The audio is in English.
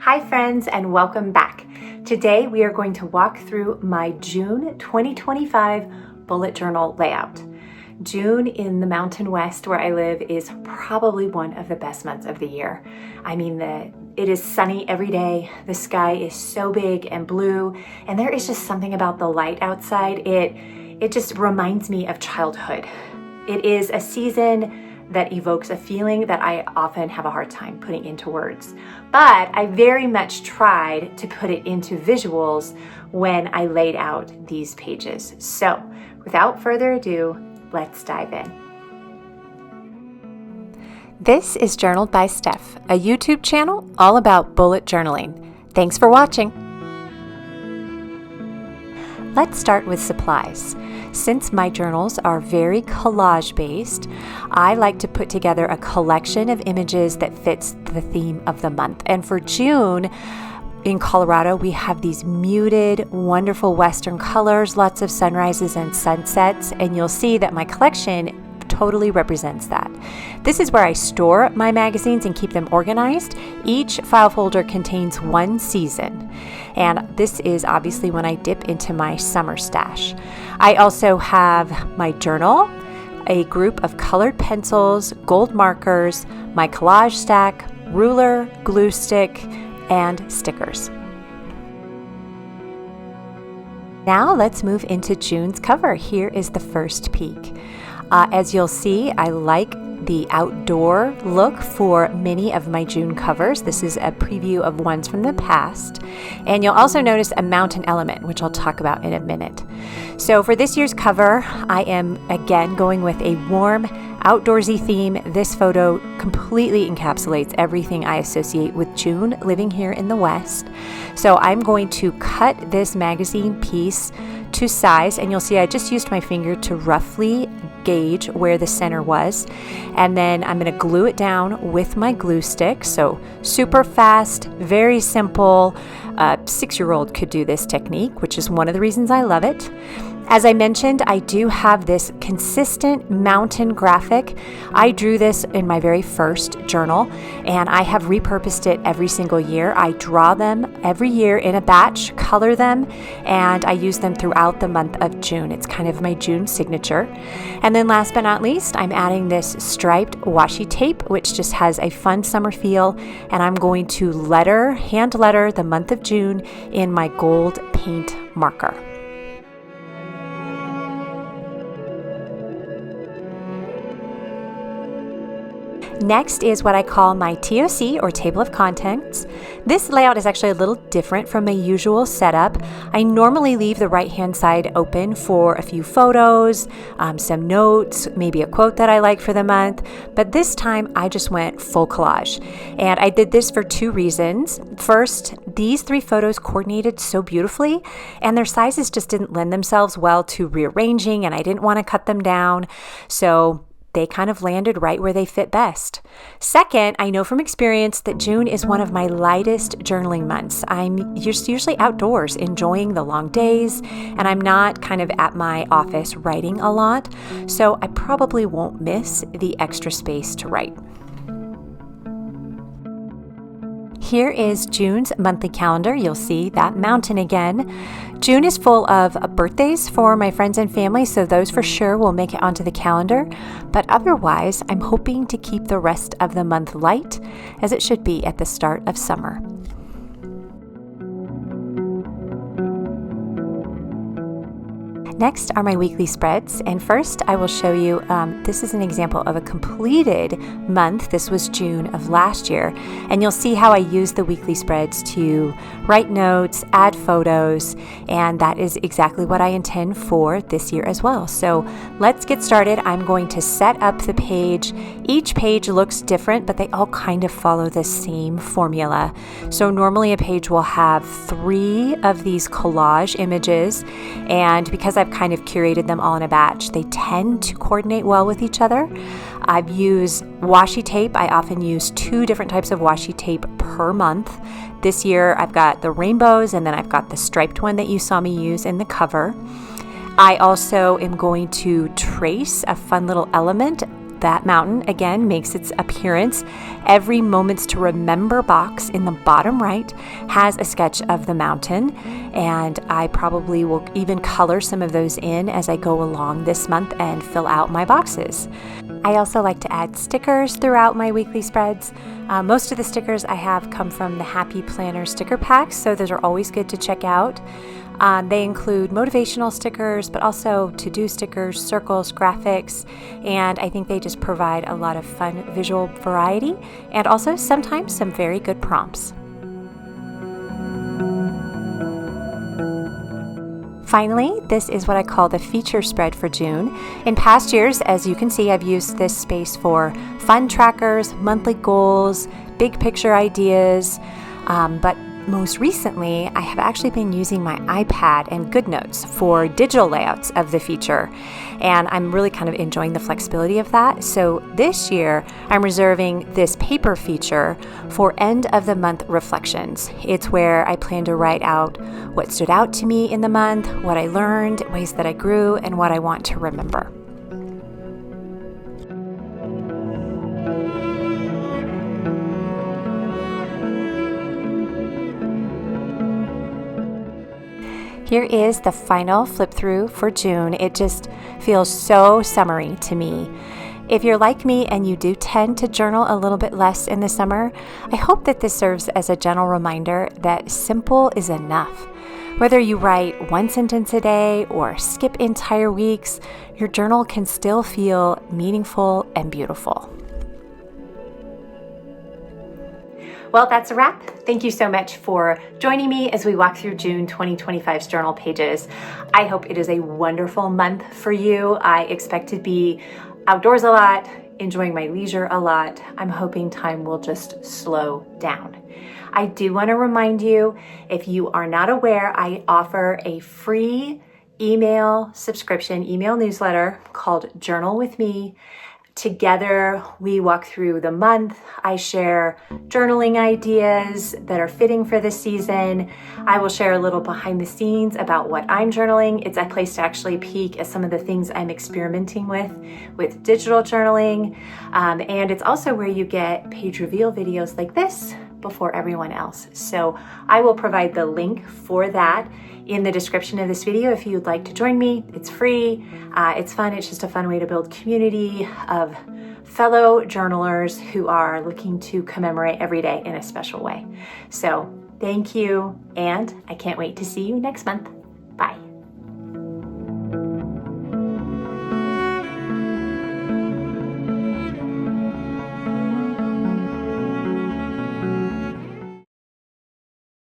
Hi friends, and welcome back. Today we are going to walk through my June 2025 bullet journal layout. June in the Mountain West where I live is probably one of the best months of the year. I mean, it is sunny every day, the sky is so big and blue, and there is just something about the light outside. It just reminds me of childhood. It is a season that evokes a feeling that I often have a hard time putting into words. But I very much tried to put it into visuals when I laid out these pages. So without further ado, let's dive in. This is Journaled by Steph, a YouTube channel all about bullet journaling. Thanks for watching. Let's start with supplies. Since my journals are very collage based, I like to put together a collection of images that fits the theme of the month. And for June, in Colorado, we have these muted, wonderful Western colors, lots of sunrises and sunsets, and you'll see that my collection totally represents that. This is where I store my magazines and keep them organized. Each file folder contains one season, and this is obviously when I dip into my summer stash. I also have my journal, a group of colored pencils, gold markers, my collage stack, ruler, glue stick, and stickers. Now let's move into June's cover. Here is the first peek. As you'll see, I like the outdoor look for many of my June covers. This is a preview of ones from the past. And you'll also notice a mountain element, which I'll talk about in a minute. So for this year's cover, I am again going with a warm, outdoorsy theme. This photo completely encapsulates everything I associate with June living here in the West. So I'm going to cut this magazine piece to size, and you'll see I just used my finger to roughly gauge where the center was, and then I'm going to glue it down with my glue stick. So super fast, very simple. A 6-year-old could do this technique, which is one of the reasons I love it. As I mentioned, I do have this consistent mountain graphic. I drew this in my very first journal, and I have repurposed it every single year. I draw them every year in a batch, color them, and I use them throughout the month of June. It's kind of my June signature. And then last but not least, I'm adding this striped washi tape, which just has a fun summer feel, and I'm going to hand letter the month of June in my gold paint marker. Next is what I call my TOC, or table of contents. This layout is actually a little different from my usual setup. I normally leave the right-hand side open for a few photos, some notes, maybe a quote that I like for the month, but this time I just went full collage. And I did this for two reasons. First, these 3 photos coordinated so beautifully, and their sizes just didn't lend themselves well to rearranging, and I didn't want to cut them down. So they kind of landed right where they fit best. Second, I know from experience that June is one of my lightest journaling months. I'm just usually outdoors enjoying the long days, and I'm not kind of at my office writing a lot, so I probably won't miss the extra space to write. Here is June's monthly calendar. You'll see that mountain again. June is full of birthdays for my friends and family, so those for sure will make it onto the calendar. But otherwise, I'm hoping to keep the rest of the month light, as it should be at the start of summer. Next are my weekly spreads, and first I will show you, this is an example of a completed month. This was June of last year, and you'll see how I use the weekly spreads to write notes, add photos, and that is exactly what I intend for this year as well. So let's get started. I'm going to set up the page. Each page looks different, but they all kind of follow the same formula. So normally a page will have 3 of these collage images, and because I've kind of curated them all in a batch, they tend to coordinate well with each other. I've used washi tape. I often use 2 different types of washi tape per month. This year I've got the rainbows, and then I've got the striped one that you saw me use in the cover. I also am going to trace a fun little element that mountain again makes its appearance. Every Moments to Remember box in the bottom right has a sketch of the mountain, and I probably will even color some of those in as I go along this month and fill out my boxes. I also like to add stickers throughout my weekly spreads. Most of the stickers I have come from the Happy Planner sticker packs, so those are always good to check out. They include motivational stickers, but also to-do stickers, circles, graphics, and I think they just provide a lot of fun visual variety and also sometimes some very good prompts. Finally, this is what I call the feature spread for June. In past years, as you can see, I've used this space for fun trackers, monthly goals, big picture ideas, but most recently, I have actually been using my iPad and GoodNotes for digital layouts of the feature, and I'm really kind of enjoying the flexibility of that. So this year, I'm reserving this paper feature for end of the month reflections. It's where I plan to write out what stood out to me in the month, what I learned, ways that I grew, and what I want to remember. Here is the final flip through for June. It just feels so summery to me. If you're like me and you do tend to journal a little bit less in the summer, I hope that this serves as a gentle reminder that simple is enough. Whether you write one sentence a day or skip entire weeks, your journal can still feel meaningful and beautiful. Well, that's a wrap. Thank you so much for joining me as we walk through June 2025's journal pages. I hope it is a wonderful month for you. I expect to be outdoors a lot, enjoying my leisure a lot. I'm hoping time will just slow down. I do want to remind you, if you are not aware, I offer a free email subscription, email newsletter called Journal with Me. Together, we walk through the month. I share journaling ideas that are fitting for this season. I will share a little behind the scenes about what I'm journaling. It's a place to actually peek at some of the things I'm experimenting with digital journaling. And it's also where you get page reveal videos like this before everyone else. So I will provide the link for that in the description of this video if you'd like to join me. It's free, it's fun, it's just a fun way to build community of fellow journalers who are looking to commemorate every day in a special way. So thank you, and I can't wait to see you next month. Bye.